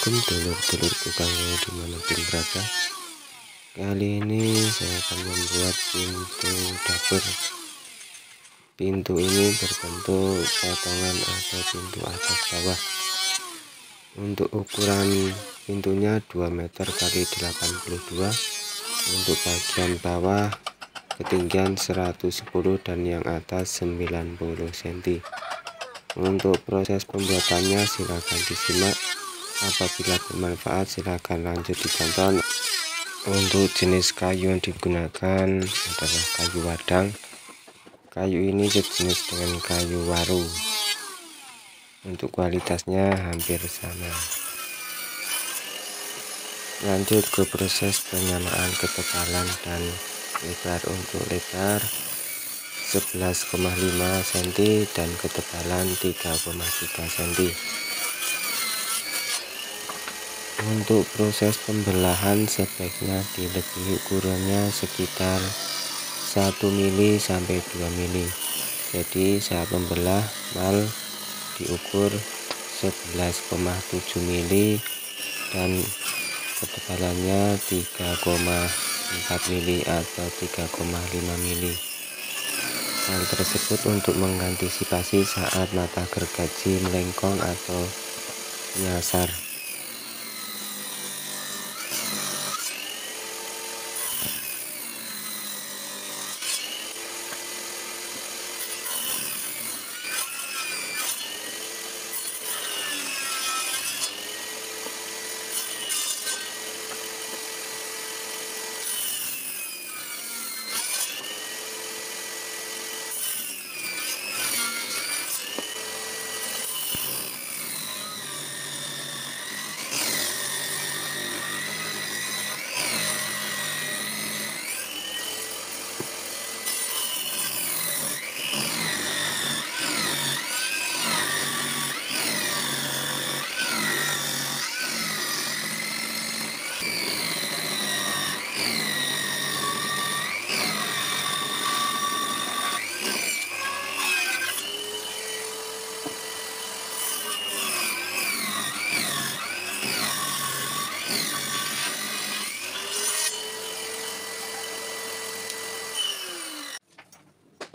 Assalamualaikum dulur-dulurku kanggo dimanapun berada. Kali ini saya akan membuat pintu dapur. Pintu ini berbentuk potongan atau pintu atas bawah. Untuk ukuran pintunya 2 meter kali 82. Untuk bagian bawah ketinggian 110 dan yang atas 90 cm. Untuk proses pembuatannya silakan disimak. Apabila bermanfaat silakan lanjut ditonton. Untuk jenis kayu yang digunakan adalah kayu wadang. Kayu ini sejenis dengan kayu waru. Untuk kualitasnya hampir sama. Lanjut ke proses penyamaan ketebalan dan lebar. Untuk lebar 11,5 cm dan ketebalan 3,3 cm. Untuk proses pembelahan sebaiknya dilebihi ukurannya sekitar 1 mili sampai 2 mili. Jadi saat membelah mal diukur 11,7 mili dan ketebalannya 3,4 mili atau 3,5 mili. Hal tersebut untuk mengantisipasi saat mata gergaji melengkung atau nyasar.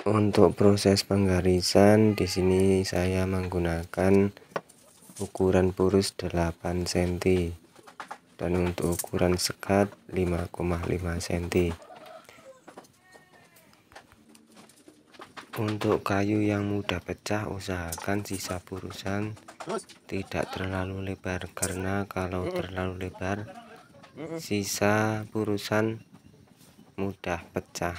Untuk proses penggarisan di sini saya menggunakan ukuran purus 8 cm dan untuk ukuran sekat 5,5 cm. Untuk kayu yang mudah pecah usahakan sisa purusan tidak terlalu lebar, karena kalau terlalu lebar sisa purusan mudah pecah.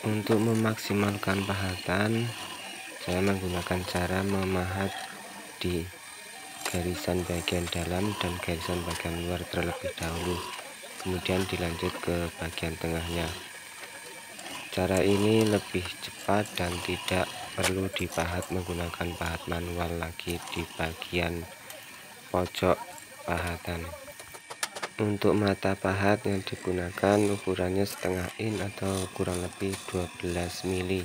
Untuk memaksimalkan pahatan, saya menggunakan cara memahat di garisan bagian dalam dan garisan bagian luar terlebih dahulu, kemudian dilanjut ke bagian tengahnya. Cara ini lebih cepat dan tidak perlu dipahat menggunakan pahat manual lagi di bagian pojok pahatan. Untuk mata pahat yang digunakan ukurannya setengah in atau kurang lebih 12 mili.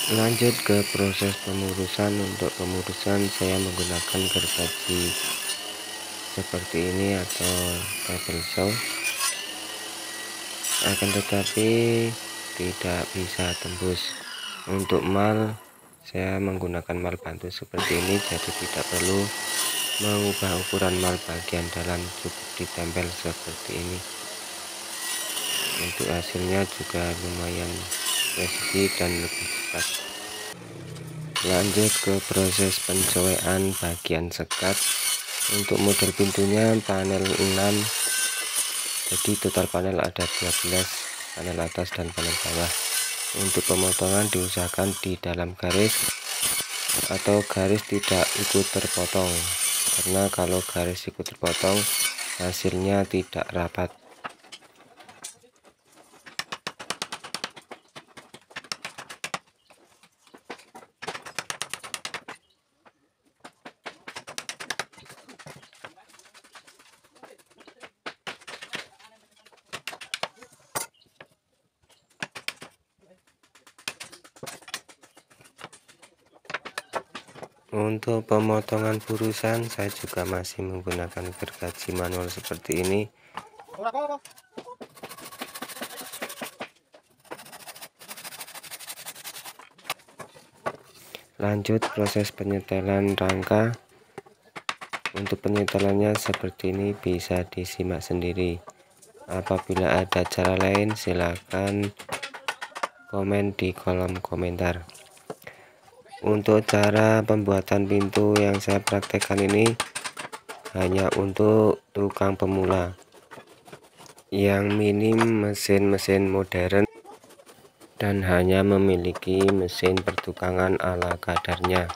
Lanjut ke proses pemurusan. Untuk pemurusan saya menggunakan gergaji seperti ini atau table saw, akan tetapi tidak bisa tembus. Untuk mal saya menggunakan mal bantu seperti ini, jadi tidak perlu mengubah ukuran mal bagian dalam, cukup ditempel seperti ini. Untuk hasilnya juga lumayan presisi dan lebih cepat. Lanjut ke proses pencowekan bagian sekat. Untuk model pintunya panel 6, jadi total panel ada 12, panel atas dan panel bawah. Untuk pemotongan diusahakan di dalam garis atau garis tidak ikut terpotong, karena kalau garis ikut terpotong hasilnya tidak rapat. Untuk pemotongan burusan saya juga masih menggunakan gergaji manual seperti ini. Lanjut proses penyetelan rangka. Untuk penyetelannya seperti ini, bisa disimak sendiri. Apabila ada cara lain silakan komen di kolom komentar. Untuk cara pembuatan pintu yang saya praktekkan ini hanya untuk tukang pemula yang minim mesin-mesin modern dan hanya memiliki mesin pertukangan ala kadarnya.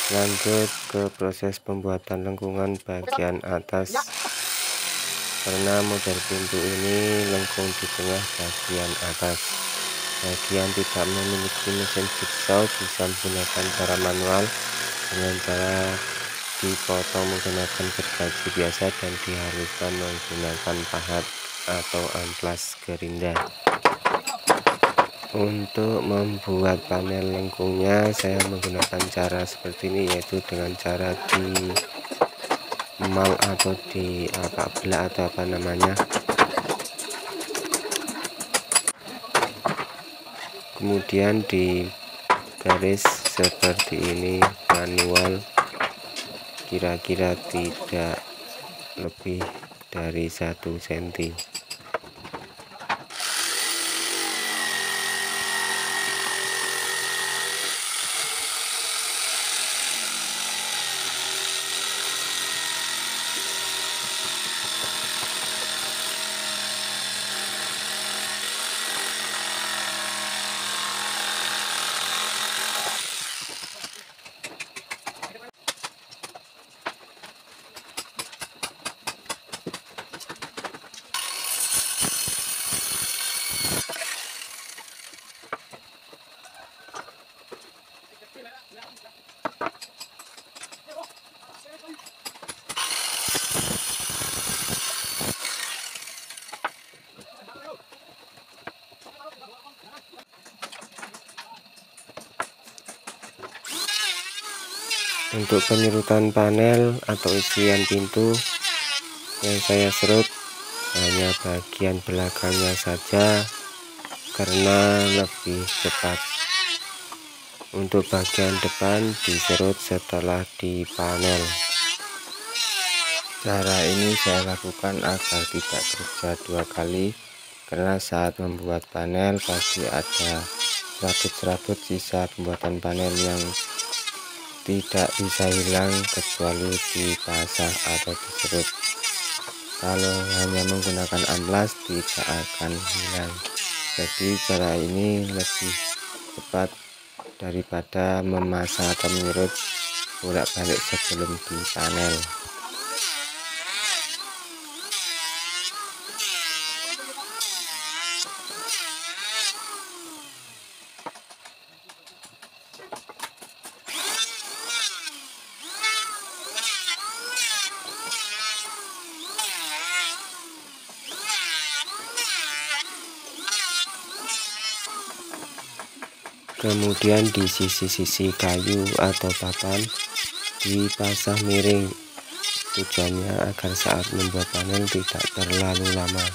Lanjut ke proses pembuatan lengkungan bagian atas. Karena model pintu ini lengkung di tengah bagian atas, bagian tidak memiliki mesin jigsaw, bisa menggunakan cara manual dengan cara dipotong menggunakan gergaji biasa dan dihaluskan menggunakan pahat atau amplas gerinda. Untuk membuat panel lengkungnya saya menggunakan cara seperti ini, yaitu dengan cara di mal atau di belah atau apa namanya, kemudian di garis seperti ini manual, kira-kira tidak lebih dari 1 cm. Untuk penyerutan panel atau isian pintu yang saya serut hanya bagian belakangnya saja karena lebih cepat. Untuk bagian depan diserut setelah di panel. Cara ini saya lakukan agar tidak kerja 2 kali, karena saat membuat panel pasti ada serabut-serabut sisa pembuatan panel yang tidak bisa hilang kecuali dipasang atau diserut. Kalau hanya menggunakan amplas tidak akan hilang. Jadi cara ini lebih cepat daripada memasang atau mengerut bolak-balik sebelum dipanel. Kemudian di sisi-sisi kayu atau papan dipasang miring, tujuannya agar saat membuat panel tidak terlalu lama.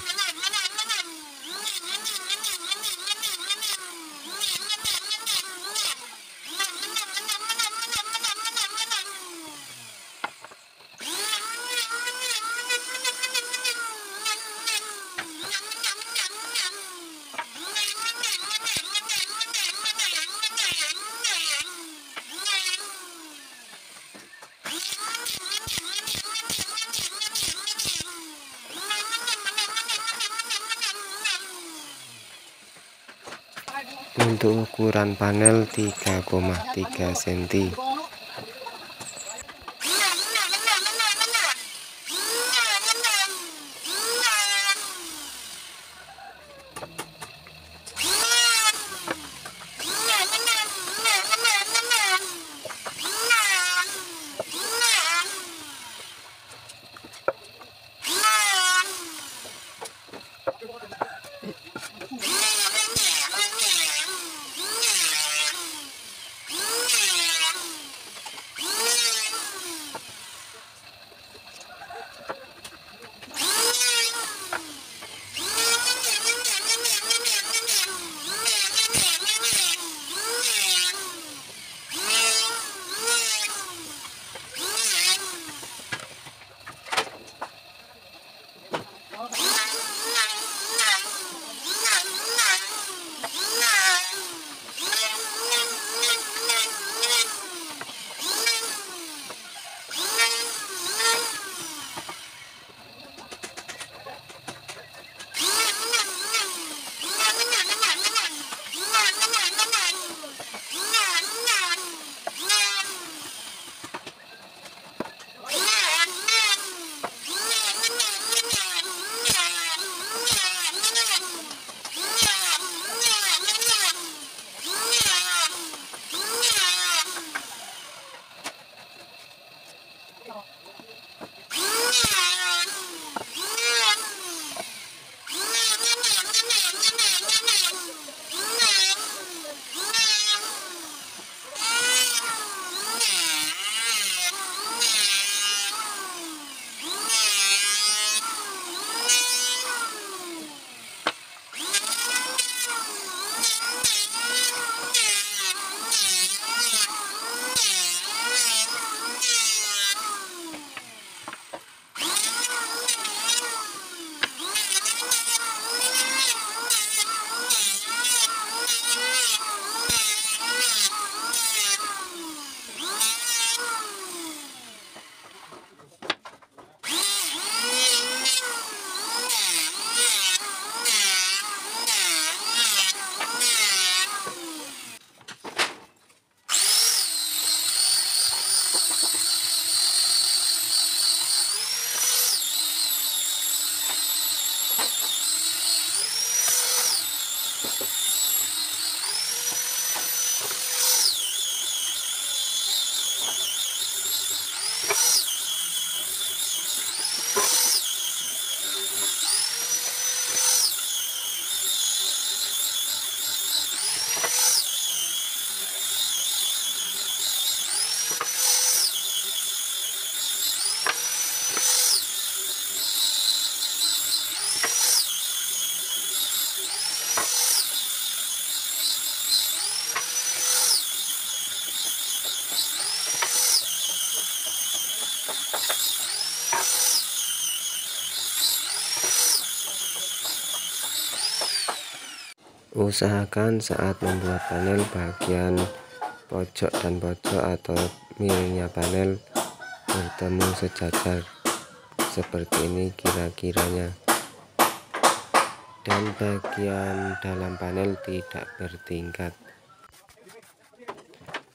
Untuk ukuran panel 3,3 cm. Usahakan saat membuat panel bagian pojok dan pojok atau miringnya panel bertemu sejajar seperti ini kira-kiranya, dan bagian dalam panel tidak bertingkat.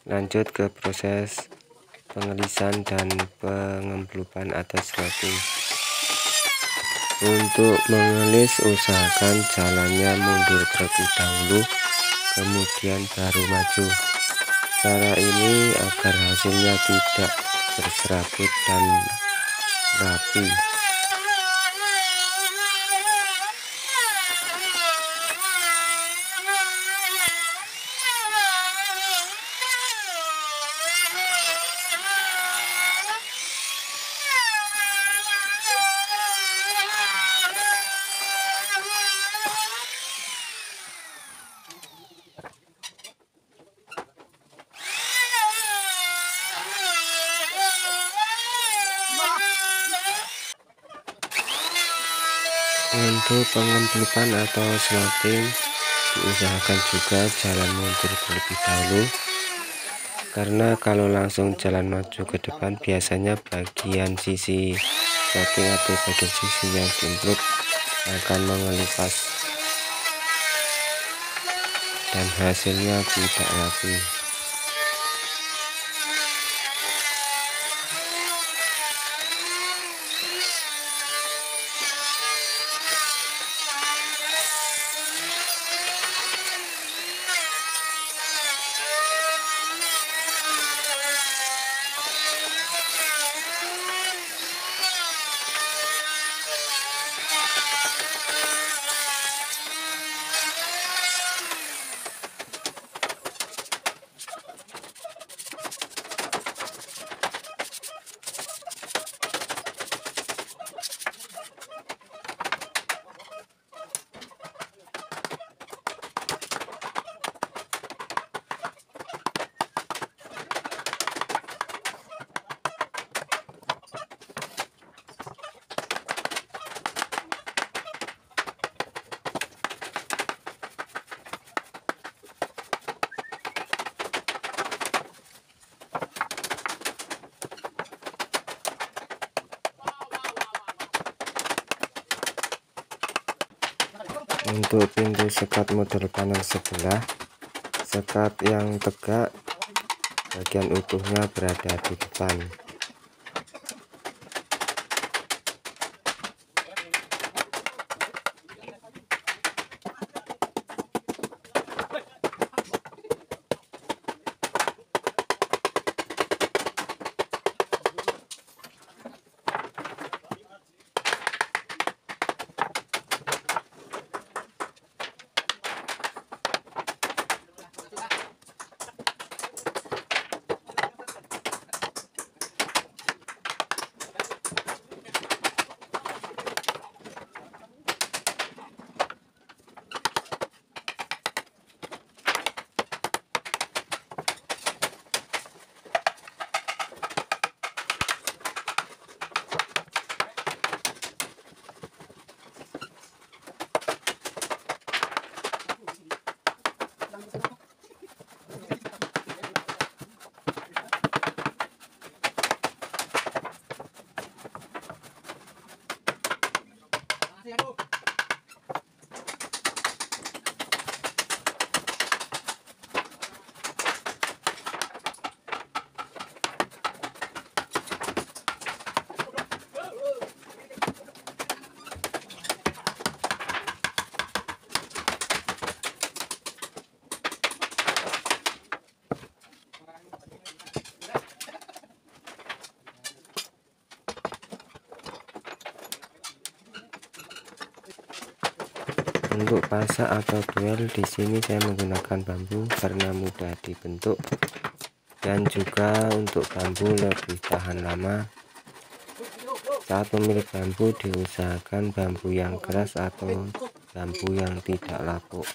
Lanjut ke proses pengelisan dan pengemplupan atau sloping. Untuk mengelis, usahakan jalannya mundur terlebih dahulu, kemudian baru maju. Cara ini agar hasilnya tidak berserabut dan rapi. Untuk pengemplupan atau sloping, diusahakan juga jalan mundur terlebih dahulu, karena kalau langsung jalan maju ke depan biasanya bagian sisi sloping atau bagian sisi yang diemplut akan mengelupas dan hasilnya tidak rapi. Untuk pintu sekat model panel sebelah, sekat yang tegak bagian utuhnya berada di depan. Untuk pasak atau duel, di sini saya menggunakan bambu karena mudah dibentuk dan juga untuk bambu lebih tahan lama. Saat memilih bambu, diusahakan bambu yang keras atau bambu yang tidak lapuk.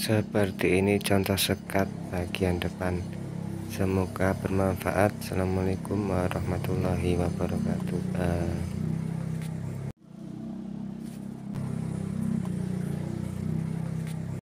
Seperti ini contoh sekat bagian depan. Semoga bermanfaat. Assalamualaikum warahmatullahi wabarakatuh.